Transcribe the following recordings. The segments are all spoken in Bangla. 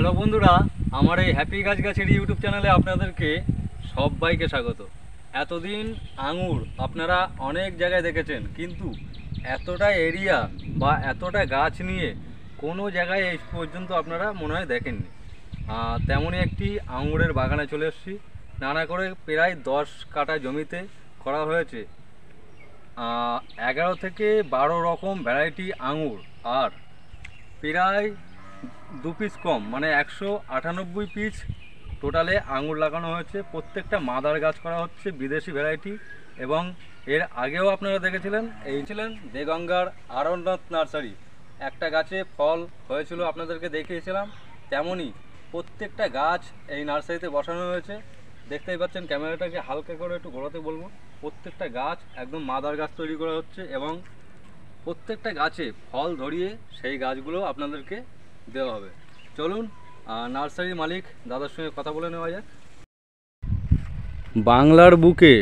হ্যালো বন্ধুরা, আমার এই হ্যাপি গাছগাছেরি ইউটিউব চ্যানেলে আপনাদেরকে সবাইকে স্বাগত। এতদিন আঙুর আপনারা অনেক জায়গায় দেখেছেন, কিন্তু এতটা এরিয়া বা এতটা গাছ নিয়ে কোনো জায়গায় এই পর্যন্ত আপনারা মনে হয় দেখেননি। তেমনই একটি আঙুরের বাগানে চলে এসেছি। নানা করে প্রায় 10 কাঠা জমিতে করা হয়েছে 11 থেকে 12 রকম ভ্যারাইটি আঙুর, আর প্রায় 2 পিস কম মানে 198 পিস টোটালে আঙুর লাগানো হয়েছে। প্রত্যেকটা মাদার গাছ করা হচ্ছে বিদেশি ভ্যারাইটি, এবং এর আগেও আপনারা দেখেছিলেন এই ছিলেন দেগঙ্গার আরণ্যনাথ নার্সারি। একটা গাছে ফল হয়েছিল আপনাদেরকে দেখিয়েছিলাম, তেমনই প্রত্যেকটা গাছ এই নার্সারিতে বসানো হয়েছে। দেখতেই পাচ্ছেন, ক্যামেরাটাকে হালকা করে একটু ঘোরাতে বলবো। প্রত্যেকটা গাছ একদম মাদার গাছ তৈরি করা হচ্ছে, এবং প্রত্যেকটা গাছে ফল ধরিয়ে সেই গাছগুলো আপনাদেরকে দেওয়া হবে। চলুন নার্সারির মালিক দাদার সঙ্গে কথা বলে নেওয়া যাক। বাংলার বুকে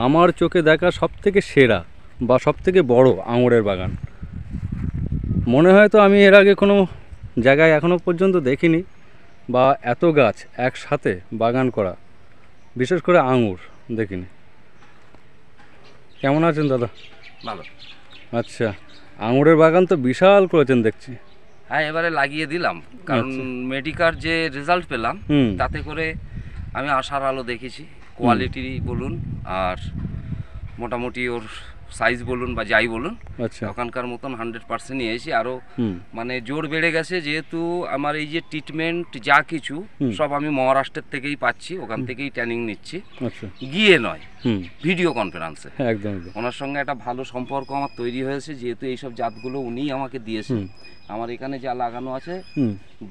আমার চোখে দেখা সবথেকে সেরা বা সবথেকে বড় আঙুরের বাগান। মনে হয় তো আমি এর আগে কোনো জায়গায় এখনও পর্যন্ত দেখিনি, বা এত গাছ একসাথে বাগান করা, বিশেষ করে আঙুর দেখিনি। কেমন আছেন দাদা? ভালো। আচ্ছা, আঙুরের বাগান তো বিশাল করেছেন দেখছি। হ্যাঁ, এবারে লাগিয়ে দিলাম, কারণ মেডিকার যে রেজাল্ট পেলাম তাতে করে আমি আশার আলো দেখেছি। কোয়ালিটি বলুন আর মোটামুটি ওর সাইজ বলুন বা যাই বলুন, আচ্ছা, ওখানকার মতন 100% নিয়েছি। আরও মানে জোর বেড়ে গেছে, যেহেতু আমার এই যে ট্রিটমেন্ট যা কিছু সব আমি মহারাষ্ট্রের থেকেই পাচ্ছি, ওখান থেকেই ট্রেনিং নিচ্ছি, গিয়ে নয় ভিডিও কনফারেন্সে। একদম ওনার সঙ্গে একটা ভালো সম্পর্ক আমার তৈরি হয়েছে, যেহেতু এইসব জাতগুলো উনিই আমাকে দিয়েছেন। আমার এখানে যা লাগানো আছে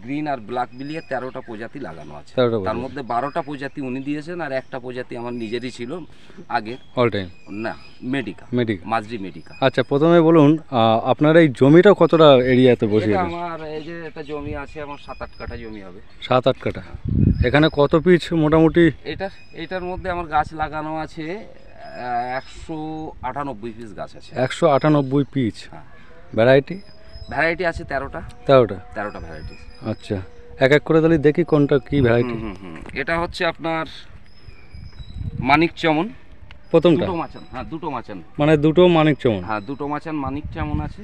গ্রিন আর ব্ল্যাক বিলিয়ে 13টা প্রজাতি লাগানো আছে, তার মধ্যে 12টা প্রজাতি উনি দিয়েছেন, আর একটা প্রজাতি আমার নিজেরই ছিল আগে অল টাইম না মেডিকা মাজরি মেডিকা। আচ্ছা, প্রথমে বলুন আপনার এই জমিটা কতটা এরিয়াতে বসে? আমার এই যে একটা জমি আছে, আমার 7-8 কাঠা জমি হবে। 7-8 কাঠা। এখানে কত পিস মোটামুটি? এটার মধ্যে আমার গাছ লাগানো আছে 198 পিস গাছ আছে। 198 পিস। ভ্যারাইটি আছে 13টা ভ্যারাইটি। আচ্ছা, এক এক করে তাহলে দেখি কোনটা কি ভ্যারাইটি। এটা হচ্ছে আপনার মানিক চমন, প্রথমটা। দুটো মাচান, মানে দুটো মানিক চমন। হ্যাঁ, দুটো মাচান মানিক চমন আছে।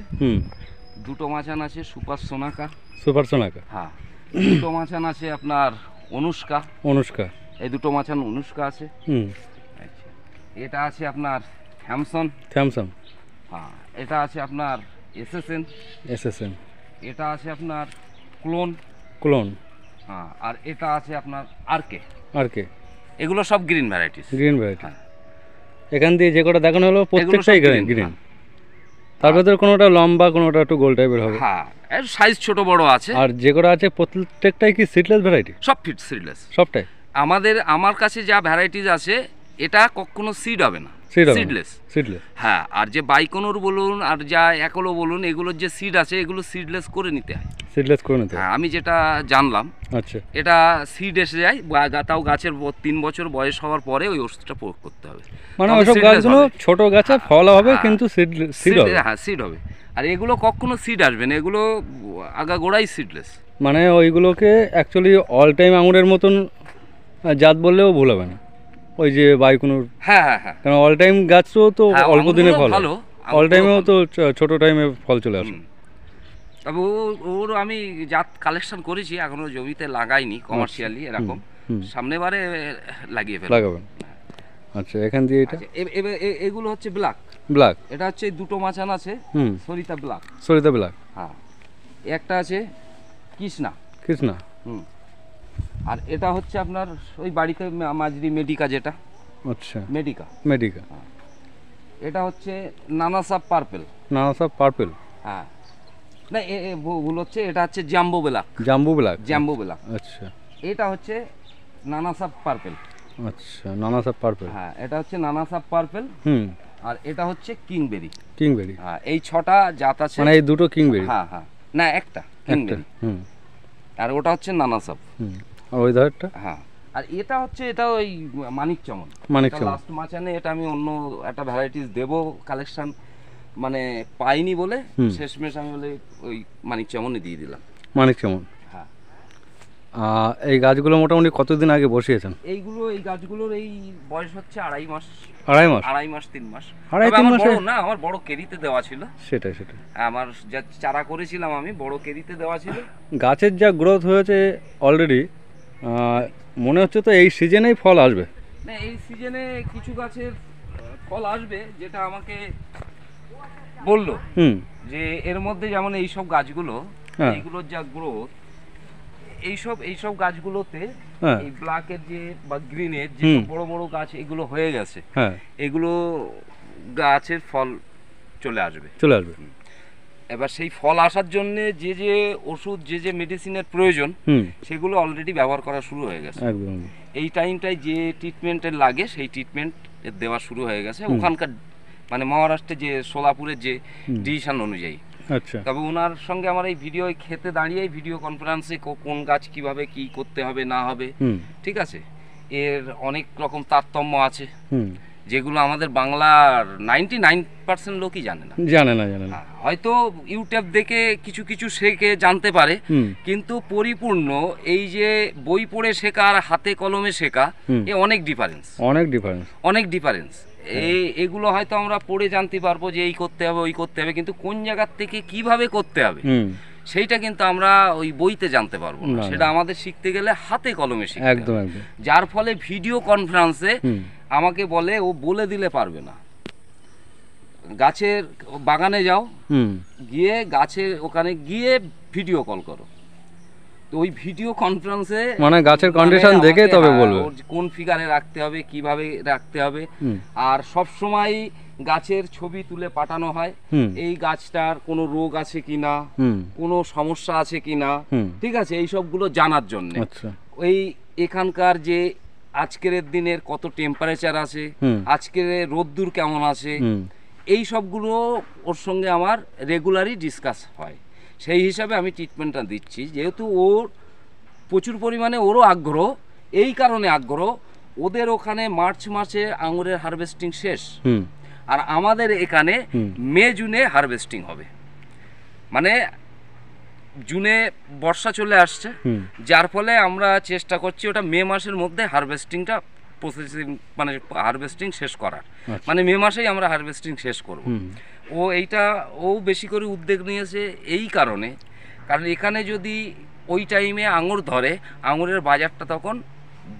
দুটো মাচান আছে সুপার সোনাকা। হ্যাঁ, দুটো মাচান আছে আপনার অনুষ্কা। এই দুটো মাচান অনুষ্কা আছে। এটা আছে আপনার থ্যামসন। হ্যাঁ, এটা আছে আপনার এসএসএন। এটা আছে আপনার ক্লোন। হ্যাঁ, আর এটা আছে আপনার আরকে। এগুলো সব গ্রিন ভ্যারাইটি। এখান দিয়ে যে কটা দেখানো হলো প্রত্যেকটাই গ্রিন। তার ভেতরে কোনোটা লম্বা, কোনোটা একটু গোল টাইপের হবে। হ্যাঁ, এর সাইজ ছোট বড় আছে। আর যে কটা আছে প্রত্যেকটাই কি সিডলেস ভ্যারাইটি? সব ফিট সিডলেস, সবটাই। আমার কাছে যা ভ্যারাইটিস আছে, এটা কখনো সিড হবে না, সিডলেস। হ্যাঁ, আর যে বাইকোনোর বলুন আর যা একলো বলুন, এগুলোর যে সিড আছে এগুলো সিডলেস করে নিতে হয়। হ্যাঁ, আমি যেটা জানলাম। আচ্ছা, এটা সিড এসে যায়, তাও গাছের 3 বছর বয়স হওয়ার পরে ওই ওষুধটা প্রয়োগ করতে হবে। মানে ওইসব গাছগুলো ছোট গাছে ফল হবে, কিন্তু সিড হবে। হ্যাঁ, সিড হবে। আর এগুলো কখনো সিড আসবে না, এগুলো আগাগোড়াই সিডলেস। মানে ওইগুলোকে অ্যাকচুয়ালি অল টাইম আঙুরের মতন জাত বললেও ভুল হবে না। ওই যে বাইকুনুর। হ্যাঁ, কারণ অল টাইম গাছও তো অল্প দিনে ফল, অল টাইমেও তো ছোট টাইমে ফল চলে আসে। তবে ওর আমি জাত কালেকশন করেছি, এখনো জমিতে লাগাইনি কমার্শিয়ালি এরকম। সামনেবারে লাগিয়ে লাগাবেন। আচ্ছা, এখান দিয়ে এটা এগুলো হচ্ছে ব্ল্যাক। এটা হচ্ছে দুটো মাচান আছে সরিতা ব্ল্যাক। হ্যাঁ, একটা আছে কৃষ্ণা। আর এটা হচ্ছে আপনার ওই বাড়িতে মাজরি মেডিকা, যেটা। আচ্ছা, মেডিকা। এটা হচ্ছে নানাসাপ পার্পেল। হ্যাঁ, না ভুল হচ্ছে, এটা হচ্ছে জাম্বো ব্ল্যাক। আচ্ছা, এটা হচ্ছে নানাসাপ পার্পেল। হ্যাঁ, এটা হচ্ছে নানাসাপ পার্পেল। আর এটা হচ্ছে কিংবেরি। হ্যাঁ, এই 6টা জাত আছে। মানে এই দুটো কিংবেরি? হ্যাঁ, না একটা কিংবেরি। আর ওটা হচ্ছে নানাসাপ। আর ওই ধারটা? হ্যাঁ, আর এটা ওই মানিক চমন। লাস্ট মাচানে এটা আমি অন্য একটা ভ্যারাইটিস দেবো কালেকশন, মানে পাইনি বলে শেষমেশ আমি বলে ওই মানিক চমনই দিয়ে দিলাম। মানিক চমন। হ্যাঁ, এই গাছগুলো মোটামুটি কতদিন আগে বসিয়েছেন? এই গাছগুলোর এই বয়স হচ্ছে 2.5 মাস। 2.5 মাস? 3 মাস। 2.5-3 মাসে না, আমার বড় কেরিতে দেওয়া ছিল। সেটাই আমার যা চারা করেছিলাম আমি বড় কেরিতে দেওয়া ছিল। গাছের যা গ্রোথ হয়েছে অলরেডি, মনে হচ্ছে তো এই সিজনেই ফল আসবে। না, এই সিজনে কিছু গাছের ফল আসবে, যেটা আমাকে বললো যে এর মধ্যে যেমন এইসব গাছগুলো, এইগুলোর যা গ্রোথ, এইসব গাছগুলোতে এই ব্ল্যাকের যে বা গ্রিনের যে বড় বড় গাছ এগুলো হয়ে গেছে, এগুলো গাছের ফল চলে আসবে। এবার সেই ফল আসার জন্য যে যে ওষুধ, যে মেডিসিনের প্রয়োজন, সেগুলো অলরেডি ব্যবহার করা শুরু হয়ে গেছে। এই টাইমটায় যে ট্রিটমেন্টের লাগে সেই ট্রিটমেন্ট দেওয়া শুরু হয়ে গেছে ওখানকার, মানে মহারাষ্ট্রে যে সোলাপুরের যে ডিসিশন অনুযায়ী। আচ্ছা, তবে ওনার সঙ্গে আমার এই ভিডিও খেতে দাঁড়িয়ে ভিডিও কনফারেন্সে কোন গাছ কিভাবে কি করতে হবে না হবে, ঠিক আছে, এর অনেক রকম তারতম্য আছে যেগুলো আমাদের বাংলার 99% লোকই জানে না। হয়তো ইউটিউব দেখে কিছু শেখে জানতে পারে, কিন্তু পরিপূর্ণ এই যে বই পড়ে শেখা আর হাতে কলমে শেখা, এ অনেক ডিফারেন্স। এগুলো হয়তো আমরা পড়ে জানতে পারবো যে এই করতে হবে ওই করতে হবে, কিন্তু কোন জায়গার থেকে কিভাবে করতে হবে সেইটা কিন্তু আমরা ওই বইতে জানতে পারবো না। সেটা আমাদের শিখতে গেলে হাতে কলমে শিখতে হবে। যার ফলে ভিডিও কনফারেন্সে আমাকে বলে ও বলে দিলে পারবে না। গাছের বাগানে যাও, গিয়ে গাছের ওখানে গিয়ে ভিডিও কল করো, তো ওই ভিডিও কনফারেন্সে মানে গাছের কন্ডিশন দেখে তবে বলবে কোন ফিগারে রাখতে হবে, কিভাবে রাখতে হবে। আর সব সময় গাছের ছবি তুলে পাঠানো হয়, এই গাছটার কোনো রোগ আছে কিনা, কোনো সমস্যা আছে কিনা, ঠিক আছে, এই সবগুলো জানার জন্য। ওই এখানকার যে আজকের দিনের কত টেম্পারেচার আছে, আজকের রোদ্দুর কেমন আছে, এই সবগুলো ওর সঙ্গে আমার রেগুলারই ডিসকাস হয়। সেই হিসাবে আমি ট্রিটমেন্টটা দিচ্ছি, যেহেতু ওর প্রচুর পরিমাণে ওরও আগ্রহ। এই কারণে আগ্রহ, ওদের ওখানে মার্চ মাসে আঙুরের হারভেস্টিং শেষ, আর আমাদের এখানে মে জুনে হারভেস্টিং হবে। মানে জুনে বর্ষা চলে আসছে, যার ফলে আমরা চেষ্টা করছি ওটা মে মাসের মধ্যে হারভেস্টিংটা প্রসেসিং, মানে হারভেস্টিং শেষ করার, মানে মে মাসেই আমরা হারভেস্টিং শেষ করব। ও বেশি করে উদ্যোগ নিয়েছে এই কারণে, কারণ এখানে যদি ওই টাইমে আঙুর ধরে, আঙুরের বাজারটা তখন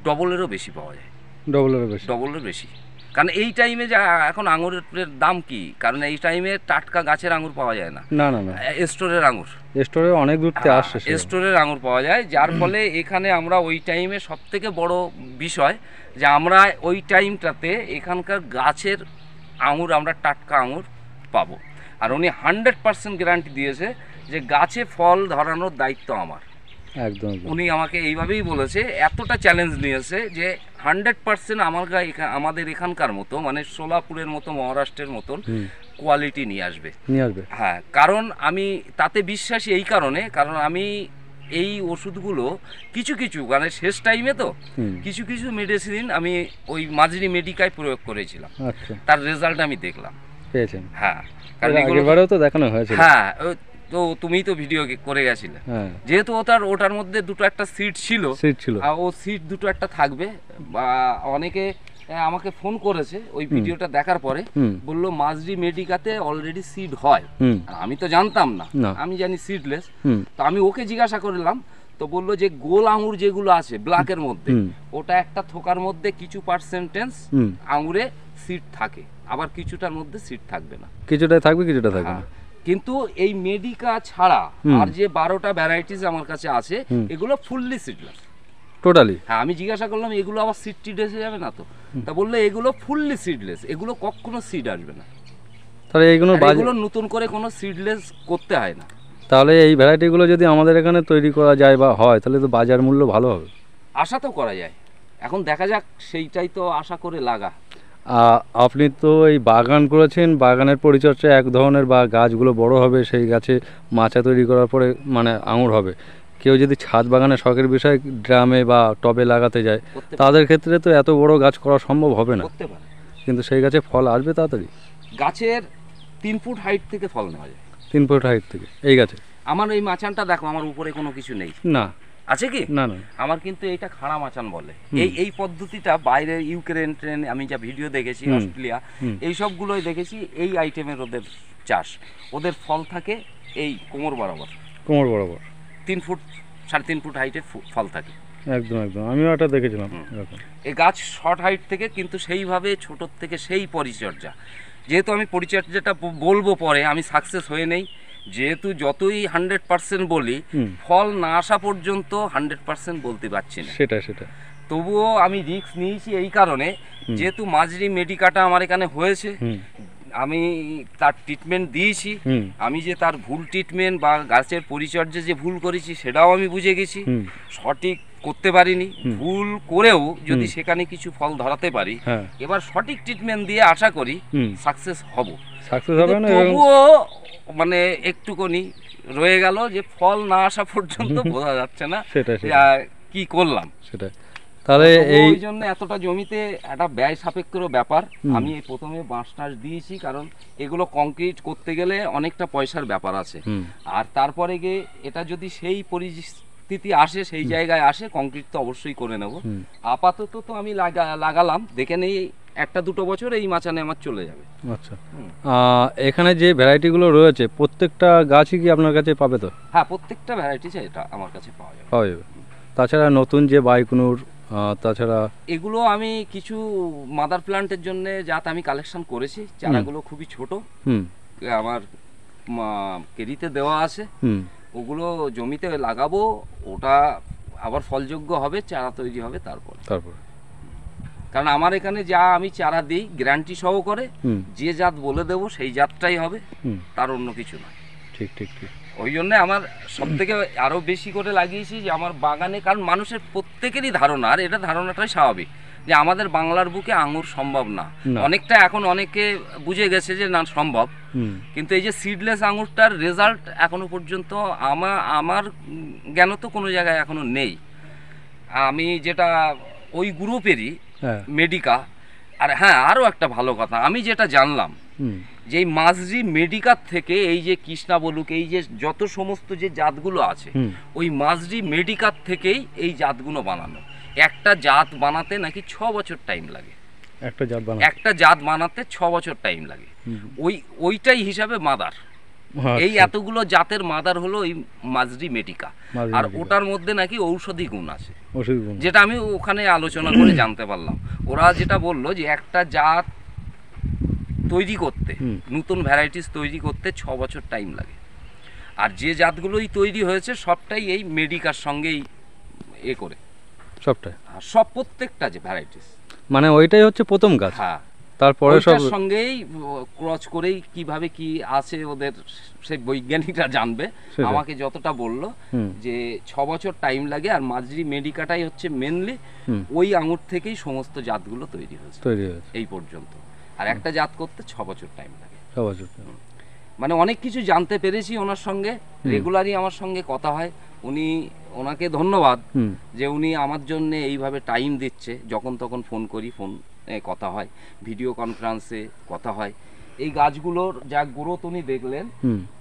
ডবলেরও বেশি পাওয়া যায়। ডবলের বেশি, কারণ এই টাইমে যা এখন আঙুরের দাম কি, কারণ এই টাইমে টাটকা গাছের আঙুর পাওয়া যায় না, স্টোরের আঙুর, অনেক দূর থেকে আসছে, স্টোরের আঙুর পাওয়া যায়। যার ফলে এখানে আমরা ওই টাইমে সব থেকে বড় বিষয় যে আমরা ওই টাইমটাতে এখানকার গাছের আঙুর, আমরা টাটকা আঙুর পাবো। আর উনি 100% গ্যারান্টি দিয়েছে যে গাছে ফল ধরানোর দায়িত্ব আমার। একদম, উনি আমাকে এইভাবেই বলেছে, এতটা চ্যালেঞ্জ নিয়েছে যে 100% আমাদের এখানকার মতো, মানে সোলাপুরের মতো, মহারাষ্ট্রের মতন কোয়ালিটি নিয়ে আসবে। হ্যাঁ, কারণ আমি তাতে বিশ্বাসী এই কারণে, কারণ আমি এই ওষুধগুলো কিছু মানে শেষ টাইমে তো কিছু মেডিসিন আমি ওই মাঝারি মেডিকায় প্রয়োগ করেছিলাম, তার রেজাল্ট আমি দেখলাম। হ্যাঁ, কারণ এগুলো তো দেখানো হয়েছে। হ্যাঁ, তো তুমিই তো ভিডিও করে গেছিলে, যেহেতু ওটার মধ্যে দুটো একটা সিট ছিল, ও সিট দুটো একটা থাকবে। বা অনেকে আমাকে ফোন করেছে ওই ভিডিওটা দেখার পরে, বললো মাঝরি মেডিকাতে অলরেডি সিড হয়। আমি তো জানতাম না, আমি জানি সিডলেস। তো আমি ওকে জিজ্ঞাসা করলাম, তো বললো যে গোল আঙুর যেগুলো আছে ব্ল্যাকের মধ্যে, ওটা একটা থোকার মধ্যে কিছু পার্সেন্টেজ আঙুরে সিড থাকে, আবার কিছুটার মধ্যে সিড থাকবে না, কিছুটা থাকবে কিছুটা থাকবে না। কিন্তু এই মেডিকা ছাড়া আর যে 12টা ভ্যারাইটিস আমার কাছে আছে, এগুলো ফুললি সিডলেস টোটালি। হ্যাঁ, আমি জিজ্ঞাসা করলাম এগুলো আবার সিড টিড এসে যাবে না তো? তা বললো এগুলো ফুললি সিডলেস, এগুলো কখনো সিড আসবে না। তাহলে এইগুলো নতুন করে কোনো সিডলেস করতে হয় না। তাহলে এই ভ্যারাইটিগুলো যদি আমাদের এখানে তৈরি করা যায় বা হয়, তাহলে তো বাজার মূল্য ভালো হবে। আশা তো করা যায়, এখন দেখা যাক, সেইটাই তো আশা করে লাগা। আপনি তো এই বাগান করেছেন, বাগানের পরিচর্যা এক ধরনের, বা গাছগুলো বড় হবে, সেই গাছে মাচা তৈরি করার পরে মানে আঙুর হবে। কেউ যদি ছাদ বাগানে শখের বিষয় ড্রামে বা টবে লাগাতে যায়, তাদের ক্ষেত্রে তো এত বড় গাছ করা সম্ভব হবে না, কিন্তু সেই গাছে ফল আসবে তাড়াতাড়ি। গাছের 3 ফুট হাইট থেকে ফল নেওয়া যায়, 3 ফুট হাইট থেকে এই গাছে। আমার এই মাচানটা দেখো, আমার উপরে কোনো কিছু নেই না, আছে কি? না না, আমার কিন্তু এইটা খাড়া মাচান বলে। এই পদ্ধতিটা বাইরে ইউক্রেন ট্রেন আমি যা ভিডিও দেখেছি, অস্ট্রেলিয়া এই সবগুলোই দেখেছি, এই আইটেমের ওদের চাষ। ওদের ফল থাকে এই কোমর বরাবর, 3 ফুট 3.5 ফুট হাইটের ফল থাকে। একদম একদম, আমিও এটা দেখেছিলাম। এই গাছ শর্ট হাইট থেকে, কিন্তু সেইভাবে ছোটোর থেকে সেই পরিচর্যা, যেহেতু আমি পরিচর্যাটা বলবো পরে, আমি সাকসেস হয়ে নেই, যেহেতু যতই 100% বলি, ফল না আসা পর্যন্ত 100% বলতে পারছি না। সেটা তবুও আমি রিস্ক নিয়েছি এই কারণে, যেহেতু মাজরি মেডিকাটা আমার এখানে হয়েছে, আমি তার ট্রিটমেন্ট দিয়েছি, আমি যে তার ভুল ট্রিটমেন্ট বা গাছের পরিচর্যা যে ভুল করেছি সেটাও আমি বুঝে গেছি, সঠিক করতে পারিনি, ভুল করেও যদি সেখানে কিছু ফল ধরাতে পারি, এবার সঠিক ট্রিটমেন্ট দিয়ে আশা করি সাকসেস হব। তবুও মানে একটুখানি রয়ে গেল যে ফল না আসা পর্যন্ত বোঝা যাচ্ছে না কি করলাম। সেটা তাহলে এই জন্য এতটা জমিতে একটা ব্যয় সাপেক্ষের ব্যাপার। আমি প্রথমে বাঁশ টাস দিয়েছি, কারণ এগুলো কংক্রিট করতে গেলে অনেকটা পয়সার ব্যাপার আছে, আর তারপরে গিয়ে এটা যদি সেই পরিস্থিতি আসে, সেই জায়গায় আসে, কংক্রিট তো অবশ্যই করে নেব। আপাতত তো আমি লাগালাম, দেখে নেই 1-2 বছর এই মাচানে আমার চলে যাবে। আচ্ছা, এখানে যে ভ্যারাইটিগুলো রয়েছে প্রত্যেকটা গাছই কি আপনার কাছে পাবে তো? হ্যাঁ, প্রত্যেকটা ভ্যারাইটি এটা আমার কাছে পাওয়া যাবে। তাছাড়া নতুন যে বাইকুনুর, তাছাড়া এগুলো আমি কিছু মাদার প্লান্টের জন্য জাত আমি কালেকশন করেছি। চারাগুলো খুবই ছোট, আমার কেরিতে দেওয়া আছে, ওগুলো জমিতে লাগাবো, ওটা আবার ফলযোগ্য হবে, চারা তৈরি হবে তারপর। কারণ আমার এখানে যা আমি চারা দিই গ্যারান্টি সহকারে, যে জাত বলে দেবো সেই জাতটাই হবে, তার অন্য কিছু না। ঠিক ঠিক ঠিক। ওই জন্য আমার সব থেকে আরো বেশি করে লাগিয়েছি যে আমার বাগানে, কারণ মানুষের প্রত্যেকেরই ধারণা, আর এটা ধারণাটাই স্বাভাবিক, যে আমাদের বাংলার বুকে আঙুর সম্ভব না। অনেকটা এখন অনেকে বুঝে গেছে যে না সম্ভব, কিন্তু এই যে সিডলেস আঙুরটার রেজাল্ট এখনো পর্যন্ত আমার জ্ঞান তো কোনো জায়গায় এখনো নেই। আমি যেটা ওই গ্রুপেরই মেডিকা, আর হ্যাঁ আরও একটা ভালো কথা আমি যেটা জানলাম, যে এই মাজরি মেডিকার থেকে এই যে কৃষ্ণা বলুক, এই যে যত সমস্ত যে জাতগুলো আছে, ওই মাজরি মেডিকার থেকেই এই জাতগুলো বানানো। একটা জাত বানাতে নাকি 6 বছর টাইম লাগে, একটা জাত বানাতে 6 বছর টাইম লাগে। ওইটাই হিসাবে মাদার, এই এতগুলো জাতের মাদার হলো এই মাজরি মেডিকা, আর ওটার মধ্যে নাকি ঔষধি গুণ আছে, যেটা আমি ওখানে আলোচনা করে জানতে পারলাম। ওরা যেটা বললো যে একটা জাত তৈরি করতে, নতুন ভ্যারাইটিস তৈরি করতে 6 বছর টাইম লাগে, আর যে জাতগুলোই তৈরি হয়েছে সবটাই এই মেডিকার সঙ্গেই করে, সবটাই সব প্রত্যেকটা যে ভ্যারাইটিস, মানে ওইটাই হচ্ছে প্রথম গাছ। হ্যাঁ, তারপরে সব সঙ্গেই ক্রস করেই কিভাবে কি আছে ওদের সেই বৈজ্ঞানিকরা জানবে। আমাকে যতটা বললো যে 6 বছর টাইম লাগে, আর মাজরি মেডিকাটাই হচ্ছে মেনলি ওই আঙুর থেকেই সমস্ত জাতগুলো তৈরি হয়েছে এই পর্যন্ত, আর একটা জাত করতে 6 বছর টাইম লাগে। 6 বছর মানে অনেক কিছু জানতে পেরেছি ওনার সঙ্গে, রেগুলারই আমার সঙ্গে কথা হয়। ওনাকে ধন্যবাদ যে উনি আমার জন্য এইভাবে টাইম দিচ্ছে, যখন তখন ফোন করি, ফোন কথা হয়, ভিডিও কনফারেন্সে কথা হয়। এই গাছগুলোর যা গ্রোথ উনি দেখলেন,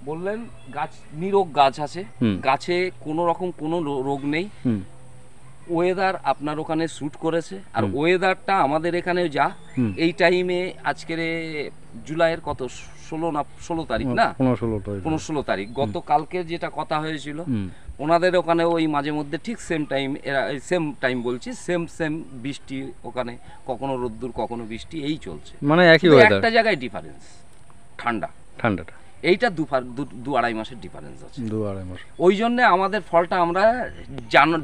বললেন গাছ নিরোগ গাছ আছে, গাছে কোনো রকম কোনো রোগ নেই, ওয়েদার আপনার ওখানে শ্যুট করেছে, আর ওয়েদারটা আমাদের এখানে যা এই টাইমে আজকের জুলাইয়ের কত 16 তারিখ না, 15-16 তারিখ, গতকালকে যেটা কথা হয়েছিল ওনাদের ওখানে ওই মাঝে মধ্যে ঠিক সেম টাইম বলছি, সেম বৃষ্টি, ওখানে কখনো রোদ্দুর কখনো বৃষ্টি, এই চলছে, মানে একই ওয়েদার, একটা জায়গায় ডিফারেন্স ঠান্ডাটা এইটা 2-2.5 মাসের ডিফারেন্স আছে, 2-2.5 মাস। ওই জন্য আমাদের ফলটা আমরা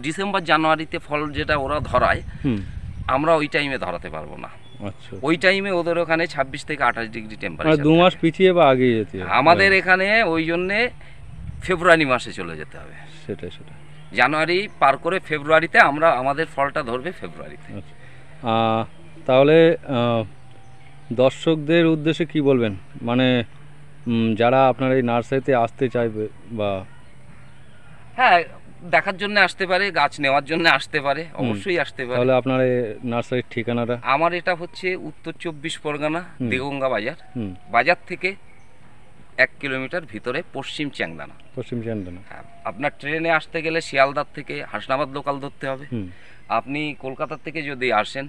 ডিসেম্বর জানুয়ারিতে ফল যেটা ওরা ধরায়, আমরা ওই টাইমে ধরাতে পারবো না। আচ্ছা, ওই টাইমে ওদের ওখানে 26 থেকে 28 ডিগ্রি টেম্পারেচার, 2 মাস পিছিয়ে বা আগে যেতে হবে। আমাদের এখানে ওই জন্যে ফেব্রুয়ারি মাসে চলে যেতে হবে। সেটা জানুয়ারি পার করে ফেব্রুয়ারিতে আমাদের ফলটা ধরবে ফেব্রুয়ারিতে। তাহলে দর্শকদের উদ্দেশ্যে কি বলবেন, মানে যারা আপনার এই নার্সারিতে আসতে চাইবে বা হ্যাঁ দেখার জন্য আসতে পারে, গাছ নেওয়ার জন্য আসতে পারে, অবশ্যই আসতে পারে। তাহলে আপনার এই নার্সারির ঠিকানাটা? আমার এটা হচ্ছে উত্তর 24 পরগনা, দেগঙ্গা বাজার। বাজার থেকে 1 কিলোমিটার ভিতরে পশ্চিম চ্যাংদানা। পশ্চিম চ্যাংদানা। হ্যাঁ, আপনার ট্রেনে আসতে গেলে শিয়ালদার থেকে হাসনাবাদ লোকাল ধরতে হবে। আপনি কলকাতা থেকে যদি আসেন,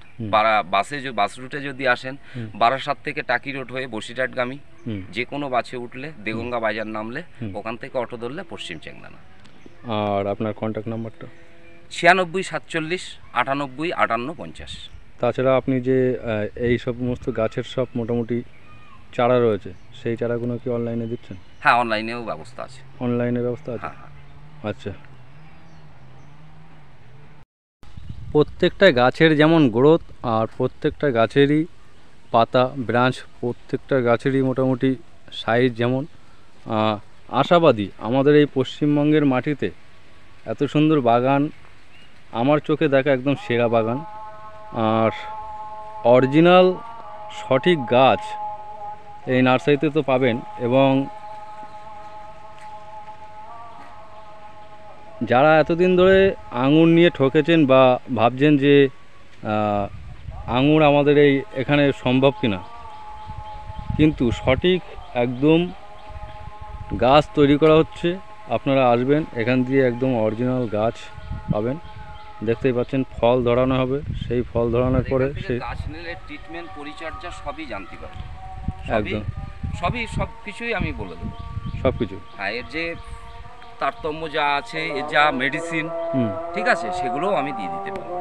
বাস রুটে যদি আসেন, বারাসাত থেকে টাকি রোড হয়ে বসিরহাটগামী যে কোনো বাসে উঠলে দেগঙ্গা বাজার নামলে ওখান থেকে অটো ধরলে পশ্চিম চ্যাংদানা। আর আপনার কন্ট্যাক্ট নাম্বারটা? 96 47 98 58 50। তাছাড়া আপনি যে এই সমস্ত গাছের সব মোটামুটি চারা রয়েছে, সেই চারাগুলো কি অনলাইনে দিচ্ছেন? হ্যাঁ, অনলাইনেও ব্যবস্থা আছে। অনলাইনে ব্যবস্থা আছে? হ্যাঁ। আচ্ছা। প্রত্যেকটা গাছের যেমন গ্রোথ আর প্রত্যেকটা গাছেরই পাতা ব্রাঞ্চ প্রত্যেকটা গাছেরই মোটামুটি সাইজ যেমন, আশাবাদী আমাদের এই পশ্চিমবঙ্গের মাটিতে এত সুন্দর বাগান আমার চোখে দেখা একদম সেরা বাগান। আর অরিজিনাল সঠিক গাছ এই নার্সারিতে তো পাবেন, এবং যারা এতদিন ধরে আঙুর নিয়ে ঠকেছেন বা ভাবছেন যে আঙুর আমাদের এখানে সম্ভব কিনা, কিন্তু সঠিক একদম গাছ তৈরি করা হচ্ছে। আপনারা আসবেন, এখান দিয়ে একদম অরিজিনাল গাছ পাবেন। দেখতেই পাচ্ছেন ফল ধরানো হবে, সেই ফল ধরানোর পরে সেই গাছ নিলে ট্রিটমেন্ট পরিচর্যা সবই জানতে পারবেন। একদম সব কিছুই আমি বলে দেবো, সব কিছু। হ্যাঁ, এর যে তারতম্য যা আছে, এর যা মেডিসিন, ঠিক আছে, সেগুলোও আমি দিয়ে দিতে পারবো।